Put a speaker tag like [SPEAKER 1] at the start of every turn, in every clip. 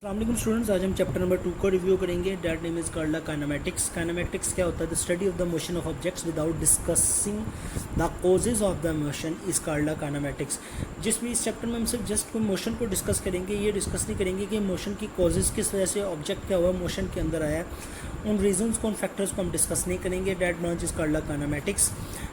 [SPEAKER 1] अस्सलाम स्टूडेंट्स, आज हम चैप्टर नंबर 2 को रिव्यू करेंगे। That name is called kinematics. Kinematics क्या होता है? The study of the motion of objects without discussing the causes of the motion is called kinematics. जिसमें इस चैप्टर में हम सिर्फ जस्ट मोशन को डिस्कस करेंगे, ये डिस्कस नहीं करेंगे कि मोशन की कॉजेज किस वजह से ऑब्जेक्ट क्या हुआ, मोशन के अंदर आया, उन रीजंस को, उन फैक्टर्स को हम डिस्कस नहीं करेंगे। That branch is called kinematics.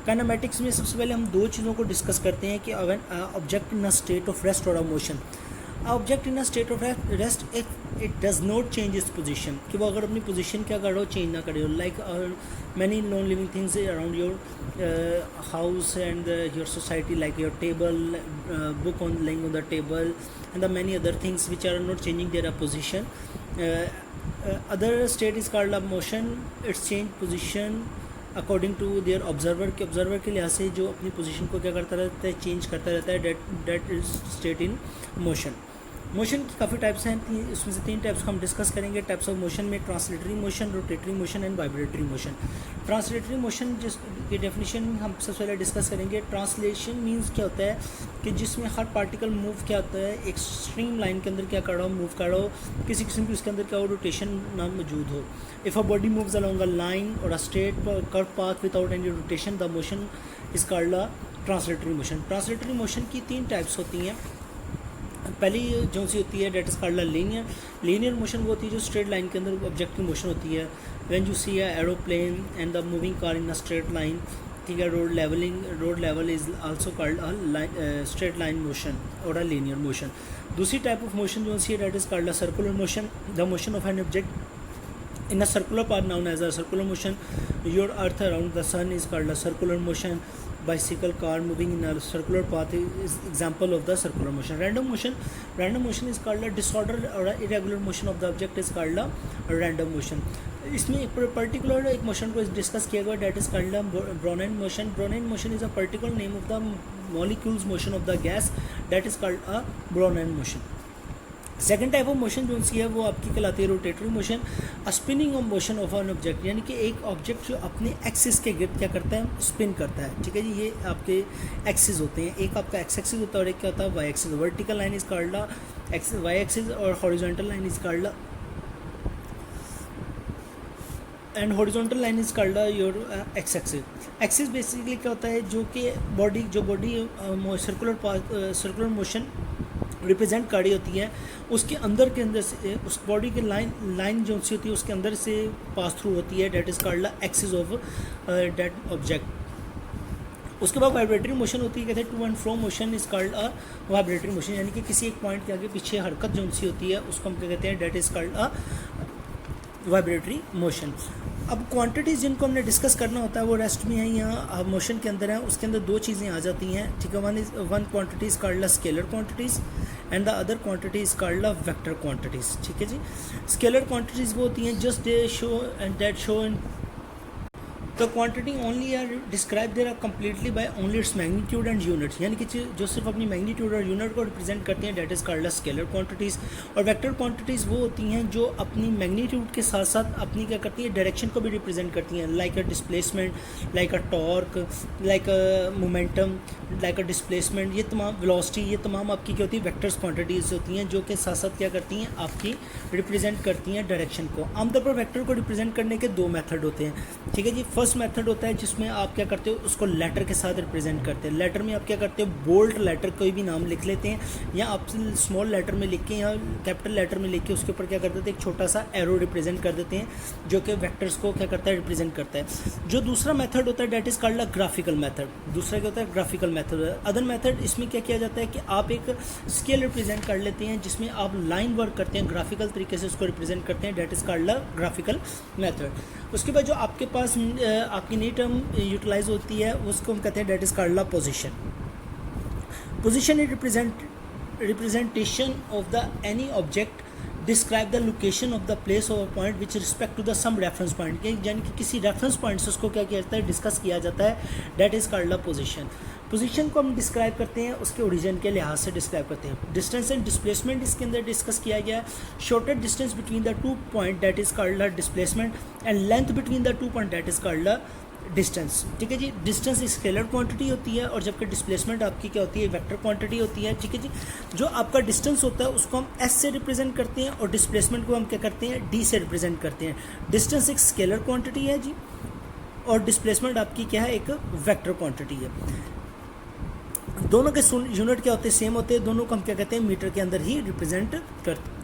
[SPEAKER 1] Kinematics में सबसे पहले हम दो चीज़ों को डिस्कस करते हैं कि अगर object in a state of rest और motion, object in a state of rest if it does not change its position, कि वो अगर अपनी पोजीशन क्या करो चेंज ना करे, like many non living things around your house and your society, like your table, book on lying on the table and the many other things which are not changing their position. Other state is called a motion, its change position according to their observer, के observer के लिहाज से जो अपनी position को क्या करता रहता है, चेंज करता रहता है। That is state in motion. Motion की काफ़ी टाइप्स हैं, उसमें से 3 टाइप्स को हम डिस्कस करेंगे। टाइप्स ऑफ मोशन में translatory motion, rotatory motion and vibratory motion. Translatory motion जिसकी डेफिनेशन हम सबसे पहले डिस्कस करेंगे। ट्रांसलेशन मींस क्या होता है कि जिसमें हर पार्टिकल मूव क्या होता है, एक स्ट्रीम लाइन के अंदर क्या कर रहा हो, मूव कर रहा हो, किसी किस्म की उसके अंदर क्या हो, रोटेशन ना मौजूद हो। If a body moves along a line और a straight curve path without any rotation, the motion is called a translatory motion. Translatory motion की 3 टाइप्स होती हैं। पहली जो सी होती है that is called linear. Linear motion वो होती है जो स्ट्रेट लाइन के अंदर ऑब्जेक्ट की मोशन होती है। When you see a aeroplane and the moving car in a straight line, ठीक है। Road level is also called a straight line motion और अ लीनियर मोशन। दूसरी टाइप ऑफ मोशन जो सी है that is called a circular motion. The motion of an object in a circular path known as a circular motion. Your earth around the sun is called a circular motion. Bicycle, car moving in a circular path is example of the circular motion. Random motion is called a disorder or a irregular motion of the object is called a random motion. इसमें एक particular एक motion को discuss किया गया, that is called Brownian motion. Brownian motion is a particular name of the molecules motion of the gas, that is called a Brownian motion. Second type of motion जो सी है वो आपकी कहलाती है rotatory motion. A spinning of motion of an object, यानी कि एक ऑब्जेक्ट जो अपने एक्सिस के गिर्द क्या करता है, स्पिन करता है, ठीक है जी. ये आपके एक्सिस होते हैं, एक आपका एक्स एक्सिस होता है और एक क्या होता है, Y axis. Vertical line is called axis Y axis और horizontal line is called and horizontal line is called your X axis. Axis basically क्या होता है, जो कि बॉडी सर्कुलर मोशन रिप्रेजेंट करी होती है, उसके अंदर से उस बॉडी के लाइन जो सी होती है उसके अंदर से पास थ्रू होती है, that is called axis of that object. उसके बाद वाइब्रेटरी मोशन होती है, कहते हैं to and fro motion is called a vibratory motion, यानी कि किसी एक पॉइंट के आगे पीछे हरकत जो सी होती है उसको हम क्या कहते हैं, that is called a vibratory motion. अब क्वांटिटीज़ जिनको हमने डिस्कस करना होता है वो रेस्ट में है, यहाँ मोशन के अंदर है. उसके अंदर 2 चीज़ें आ जाती हैं, ठीक है. One quantity is called scalar quantities and the other quantity is called vector quantities, ठीक है जी. स्केलर क्वांटिटीज़ वो होती हैं just they show and that show in the quantity only are describe there completely by only its magnitude and unit, यानी कि जो सिर्फ अपनी मैग्नीट्यूड और यूनिट को रिप्रेजेंट करती हैं, that is called scalar quantities. और वेक्टर क्वांटिटीज़ वो होती हैं जो अपनी मैग्नीट्यूड के साथ साथ अपनी क्या करती हैं, डायरेक्शन को भी रिप्रेजेंट करती हैं, like a displacement, like a torque, like a momentum, like a displacement. ये तमाम वेलोसिटी, ये तमाम आपकी क्या होती है, वेक्टर्स क्वांटिटीज़ होती हैं जो कि साथ साथ क्या करती हैं, आपकी रिप्रेजेंट करती हैं डायरेक्शन को. आमतौर पर वेक्टर को रिप्रेजेंट करने के 2 मेथड होते हैं, ठीक है जी. फर्स्ट मेथड होता है जिसमें आप क्या करते हो, उसको लेटर के साथ रिप्रेजेंट करते हैं. लेटर में आप क्या करते हो, बोल्ड लेटर कोई भी नाम लिख लेते हैं, या आप स्मॉल लेटर में लिख के या कैपिटल लेटर में लिख के उसके ऊपर क्या कर देते हैं, एक छोटा सा एरो रिप्रेजेंट कर देते हैं जो कि वेक्टर्स को क्या करता है, रिप्रेजेंट करता है. जो दूसरा मेथड होता है that is called a graphical method. दूसरा क्या होता है, ग्राफिकल मेथड. अदर मेथड इसमें क्या किया जाता है कि आप एक स्केल रिप्रेजेंट कर लेते हैं जिसमें आप लाइन वर्क करते हैं, ग्राफिकल तरीके से उसको रिप्रेजेंट करते हैं, that is called a graphical method. उसके बाद जो आपके पास आपकी नई टर्म यूटिलाइज होती है उसको हम कहते हैं, that is called a position. Position is representation of the any object describe the location of the place of a point which respect to the some reference point, यानी कि किसी रेफरेंस पॉइंट से उसको क्या किया जाता है, डिस्कस किया जाता है, that is called a position. Position को हम डिस्क्राइब करते हैं उसके ओरिजिन के लिहाज से डिस्क्राइब करते हैं. डिस्टेंस एंड डिस्प्लेसमेंट इसके अंदर डिस्कस किया गया है. Shortest distance between the 2 point, that is called a displacement, and length between the 2 point, that is called a distance, ठीक है जी। डिस्टेंस स्केलर क्वांटिटी होती है और जबकि डिस्प्लेसमेंट आपकी क्या होती है, वेक्टर क्वांटिटी होती है, ठीक है जी। जो आपका डिस्टेंस होता है उसको हम एस से रिप्रेजेंट करते हैं और डिस्प्लेसमेंट को हम क्या करते हैं, डी से रिप्रेजेंट करते हैं। डिस्टेंस एक स्केलर क्वांटिटी है जी और डिस्प्लेसमेंट आपकी क्या है, एक वेक्टर क्वांटिटी है। दोनों के यूनिट क्या होते हैं, सेम होते हैं, दोनों को हम क्या कहते हैं, मीटर के अंदर ही रिप्रेजेंट करते हैं।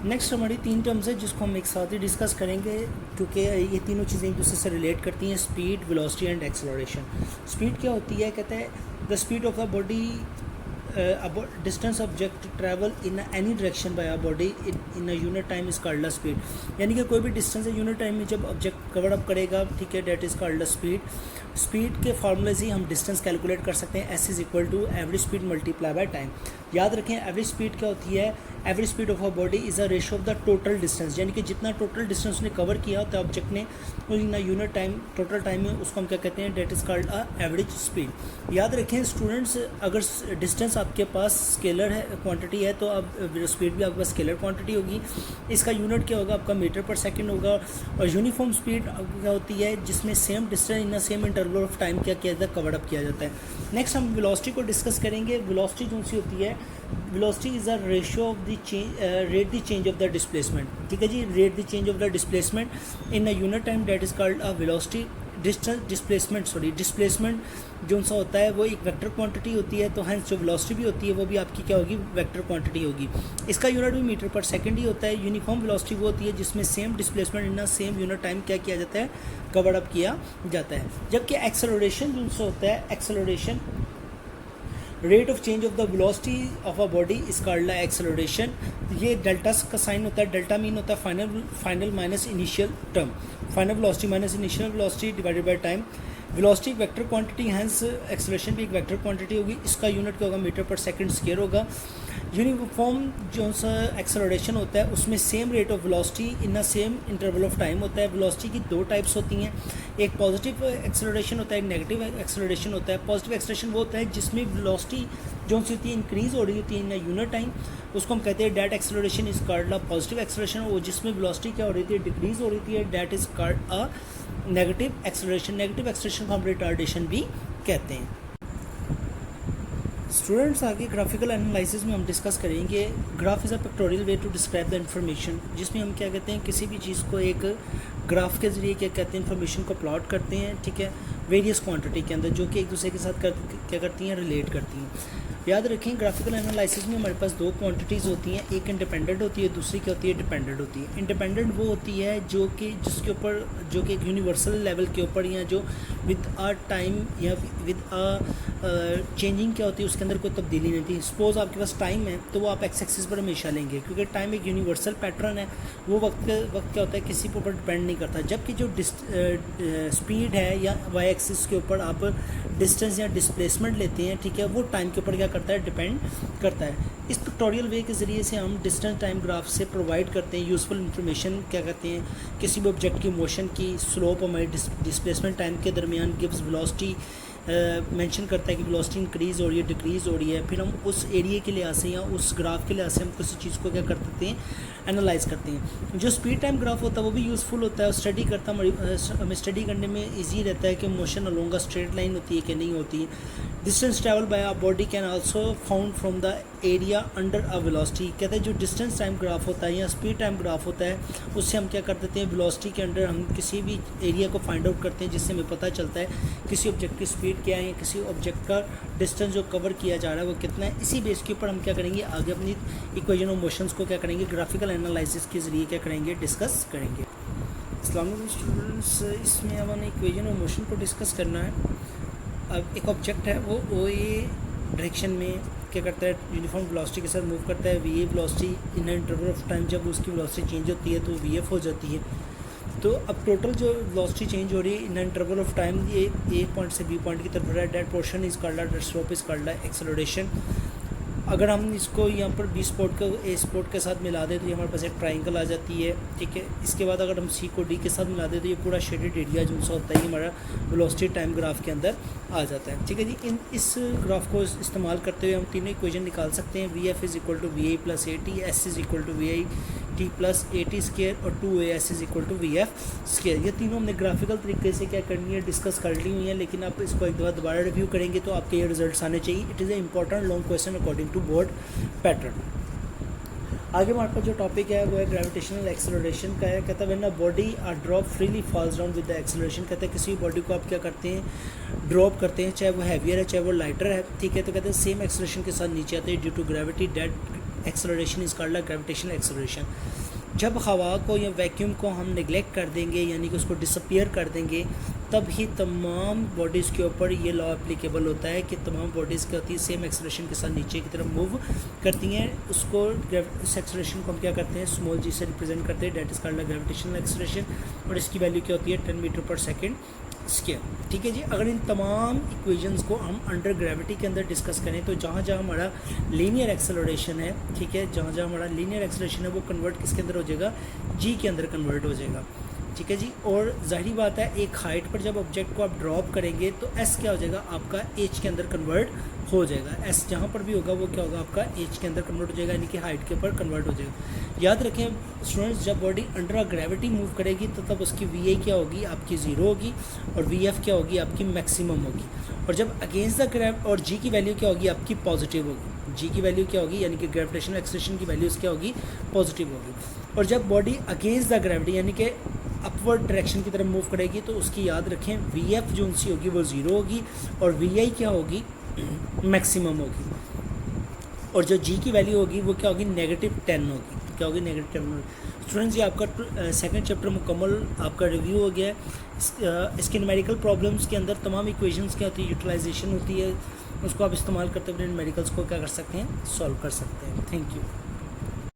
[SPEAKER 1] नेक्स्ट हमारी 3 टर्म्स है जिसको हम एक साथ ही डिस्कस करेंगे क्योंकि ये तीनों चीज़ें एक दूसरे से रिलेट करती हैं, speed, velocity and acceleration. Speed क्या होती है, कहते हैं the speed of the body distance object travel in any direction by a body in a unit time is called a speed. यानी कि कोई भी डिस्टेंस है यूनिट टाइम में जब ऑब्जेक्ट कवर अप करेगा, ठीक है, that is called a speed. Speed के फार्मूले से हम डिस्टेंस कैलकुलेट कर सकते हैं, S is equal to average speed multiply by time. याद रखें एवरेज स्पीड क्या होती है, average speed of a body is a ratio of the total distance, यानी कि जितना टोटल डिस्टेंस ने कवर किया होता है ऑब्जेक्ट ने in unit time, total time में, उसको हम क्या कहते हैं, that is called a average speed. याद रखें स्टूडेंट्स, अगर डिस्टेंस आपके पास स्केलर है क्वांटिटी है तो अब स्पीड भी आपके पास स्केलर क्वांटिटी होगी। इसका यूनिट क्या होगा, आपका मीटर पर सेकेंड होगा। और यूनिफॉर्म स्पीड क्या होती है, जिसमें same distance in same interval of time क्या किया जाता है, कवर अप किया जाता है। नेक्स्ट हम वेलोसिटी को डिस्कस करेंगे। वेलोसिटी जो सी होती है, velocity is a ratio of the rate the change of the displacement, ठीक है जी, rate the change of the displacement in a unit time, that is called a velocity. Displacement जो सा होता है वो एक वेक्टर क्वांटिटी होती है, तो हैंस जो वेलोसिटी भी होती है वो भी आपकी क्या होगी, वेक्टर क्वांटिटी होगी। इसका यूनिट भी मीटर पर सेकंड ही होता है। यूनिफॉर्म वेलोसिटी वो होती है जिसमें same displacement in same unit time क्या किया जाता है, कवर अप किया जाता है। जबकि एक्सेलरेशन जो सा होता है, acceleration rate of change of the velocity of a body is called acceleration. ये डेल्टा का साइन होता है, डेल्टा मीन होता है final minus initial term, final velocity minus initial velocity divided by time. Velocity vector quantity, hence acceleration भी एक vector quantity होगी। इसका यूनिट क्या होगा, मीटर पर सेकंड स्क्वायर होगा। यूनिफॉर्म जो सा एक्सेलरेशन होता है उसमें same rate of velocity in a same interval of time होता है। वेलोसिटी की 2 टाइप्स होती हैं, एक पॉजिटिव एक्सेलरेशन होता है, एक नेगेटिव एक्सेलरेशन होता है। पॉजिटिव एक्सेलरेशन वो होता है जिसमें वेलोसिटी जो सी होती है इंक्रीज़ हो रही होती है इन यूनिट टाइम, उसको हम कहते हैं that acceleration is called a positive acceleration. और जिसमें वेलोसिटी क्या हो रही थी, डिक्रीज़ हो रही थी, that is called a negative acceleration. Negative acceleration को हम रिटार्डेशन भी कहते हैं। स्टूडेंट्स आगे ग्राफिकल एनालिसिस में हम डिस्कस करेंगे। Graph is a pictorial way to describe the information, जिसमें हम क्या कहते हैं, किसी भी चीज़ को एक ग्राफ के ज़रिए क्या कहते हैं, इन्फॉर्मेशन को प्लॉट करते हैं, ठीक है, वेरियस क्वांटिटी के अंदर जो कि एक दूसरे के साथ क्या करती हैं, रिलेट करती हैं। याद रखें ग्राफिकल एनालिसिस में हमारे पास 2 क्वांटिटीज़ होती हैं, एक इंडिपेंडेंट होती है, दूसरी क्या होती है, डिपेंडेंट होती है। इंडिपेंडेंट वो होती है जो कि जिसके ऊपर जो कि एक यूनिवर्सल लेवल के ऊपर या जो विद आ टाइम या विद आ चेंजिंग क्या होती है, उसके अंदर कोई तब्दीली नहीं थी। सपोज़ आपके पास टाइम है तो वो आप एक्स एक्सिस पर हमेशा लेंगे क्योंकि टाइम एक यूनिवर्सल पैटर्न है, वो वक्त क्या होता है किसी के ऊपर डिपेंड नहीं करता। जबकि जो स्पीड है या वाई एक्सिस के ऊपर आप डिस्टेंस या डिस्प्लेसमेंट लेते हैं, ठीक है, वो टाइम के ऊपर क्या करता है, डिपेंड करता है। इस पिक्टोरियल वे के ज़रिए से हम डिस्टेंस टाइम ग्राफ से प्रोवाइड करते हैं यूज़फुल इन्फॉर्मेशन, क्या कहते हैं, किसी भी ऑब्जेक्ट की मोशन की स्लोप हमारी डिस्प्लेसमेंट टाइम के दरमियान गिव्स वेलोसिटी, मेंशन करता है कि वेलोसिटी इंक्रीज़ हो रही है, डिक्रीज़ हो रही है। फिर हम उस एरिया के लिहाज से या उस ग्राफ के लिहाज से हम किसी चीज़ को क्या करते हैं, एनालाइज करते हैं। जो स्पीड टाइम ग्राफ होता है वो भी यूज़फुल होता है, स्टडी करता हमें स्टडी करने में ईजी रहता है कि motion along a straight line होती है कि नहीं होती है। Distance travel by a body can also found from the area under a velocity. कहते हैं जो डिस्टेंस टाइम ग्राफ होता है या स्पीड टाइम ग्राफ होता है उससे हम क्या कर देते हैं, वेलोसिटी के अंडर हम किसी भी एरिया को फाइंड आउट करते हैं, जिससे हमें पता चलता है किसी ऑब्जेक्ट की स्पीड क्या है या किसी ऑब्जेक्ट का डिस्टेंस जो कवर किया जा रहा है वो कितना है। इसी बेस के ऊपर हम क्या करेंगे, आगे अपनी इक्वेशन ऑफ मोशंस को क्या करेंगे, ग्राफिकल एनालिसिस के ज़रिए क्या करेंगे, डिस्कस करेंगे। अस्सलाम वालेकुम स्टूडेंट्स, इसमें अब हमें इक्वेशन ऑफ मोशन को डिस्कस करना है। अब एक ऑब्जेक्ट है वो ओ ए डायरेक्शन में क्या करता है, यूनिफॉर्म वेलोसिटी के साथ मूव करता है। V A velocity in interval of time जब उसकी वेलोसिटी चेंज होती है तो वी एफ हो जाती है। तो अब टोटल जो वेलोसिटी चेंज हो रही है इन इंटरवल ऑफ टाइम, ये ए पॉइंट से बी पॉइंट की तरफ बढ़ रहा है, that portion is called that slope is called acceleration. अगर हम इसको यहाँ पर बी स्पॉट को ए स्पॉट के साथ मिला दें तो ये हमारे पास एक ट्राइंगल आ जाती है, ठीक है। इसके बाद अगर हम सी को डी के साथ मिला दें तो ये पूरा शेडेड एरिया जो सा होता है ये हमारा वेलोसिटी टाइम ग्राफ के अंदर आ जाता है, ठीक है जी। इस ग्राफ को इस्तेमाल करते हुए हम तीनों इक्वेशन निकाल सकते हैं। V F is equal to V I plus A T, S is equal to V I T plus A T square और 2as is equal to V F square. ये तीनों हमने ग्राफिकल तरीके से क्या करनी है, डिस्कस कर ली हुई है, लेकिन आप इसको एक दफ़ा दोबारा रिव्यू करेंगे तो आपके ये रिजल्ट्स आने चाहिए। It is a important long question according to board pattern. आगे हमारे पास जो टॉपिक है वो है ग्रेविटेशनल एक्सेलरेशन का है। कहता है when a body are drop freely falls down with the acceleration. कहते हैं किसी बॉडी को आप क्या करते हैं, ड्रॉप करते हैं, चाहे वो हैवियर है चाहे वो लाइटर है, ठीक है, तो कहते हैं सेम एक्सेलरेशन के साथ नीचे आते हैं due to gravity. That acceleration is called gravitational acceleration. जब हवा को या वैक्यूम को हम निगलेक्ट कर देंगे यानी कि उसको डिसअपियर कर देंगे, तब ही तमाम बॉडीज़ के ऊपर ये लॉ एप्लीकेबल होता है कि तमाम बॉडीज़ क्या होती है, सेम एक्सेलरेशन के साथ नीचे की तरफ मूव करती हैं। उसको इस एक्सेलरेशन को हम क्या करते हैं, स्मॉल जी से रिप्रेजेंट करते हैं, that is called gravitational acceleration, और इसकी वैल्यू क्या होती है 10 मीटर पर सेकेंड स्क्वायर। ठीक है जी। अगर इन तमाम इक्वेशंस को हम अंडर ग्रेविटी के अंदर डिस्कस करें तो जहाँ जहाँ हमारा लीनियर एक्सेलरेशन है, ठीक है, जहाँ जहाँ हमारा लीनियर एक्सेलरेशन है वो कन्वर्ट किसके अंदर हो जाएगा, जी के अंदर कन्वर्ट हो जाएगा। ठीक है जी। और जाहिर बात है एक हाइट पर जब ऑब्जेक्ट को आप ड्रॉप करेंगे तो एस क्या हो जाएगा, आपका एच के अंदर कन्वर्ट हो जाएगा। एस जहाँ पर भी होगा वो क्या होगा, आपका एच के अंदर कन्वर्ट हो जाएगा, यानी कि हाइट के ऊपर कन्वर्ट हो जाएगा। याद रखें स्टूडेंट्स, जब बॉडी अंडर ग्रेविटी मूव करेगी तो तब उसकी वी ए क्या होगी, आपकी ज़ीरो होगी, और वी एफ क्या होगी, आपकी मैक्सिमम होगी। और जब अगेंस्ट द ग्रेव और जी की वैल्यू क्या होगी, आपकी पॉजिटिव होगी। जी की वैल्यू क्या होगी, यानी कि ग्रेविटेशनल एक्सेलरेशन की वैल्यूज़ क्या होगी, पॉजिटिव होगी। और जब बॉडी अगेंस्ट द ग्रेविटी यानी कि अपवर्ड डायरेक्शन की तरफ मूव करेगी तो उसकी याद रखें वी एफ जो उनसी होगी वो ज़ीरो होगी, और वी आई क्या होगी, मैक्सिमम होगी। और जो जी की वैल्यू होगी वो क्या होगी, -10 होगी। क्या होगी, -10 होगी। स्टूडेंट्स, ये आपका सेकंड चैप्टर मुकम्मल आपका रिव्यू हो गया है। इसके न्यूमेरिकल प्रॉब्लम्स के अंदर तमाम इक्वेशंस क्या होती है, यूटिलाइजेशन होती है, उसको आप इस्तेमाल करते हुए न्यूमेरिकल्स को क्या कर सकते हैं, सॉल्व कर सकते हैं। Thank you.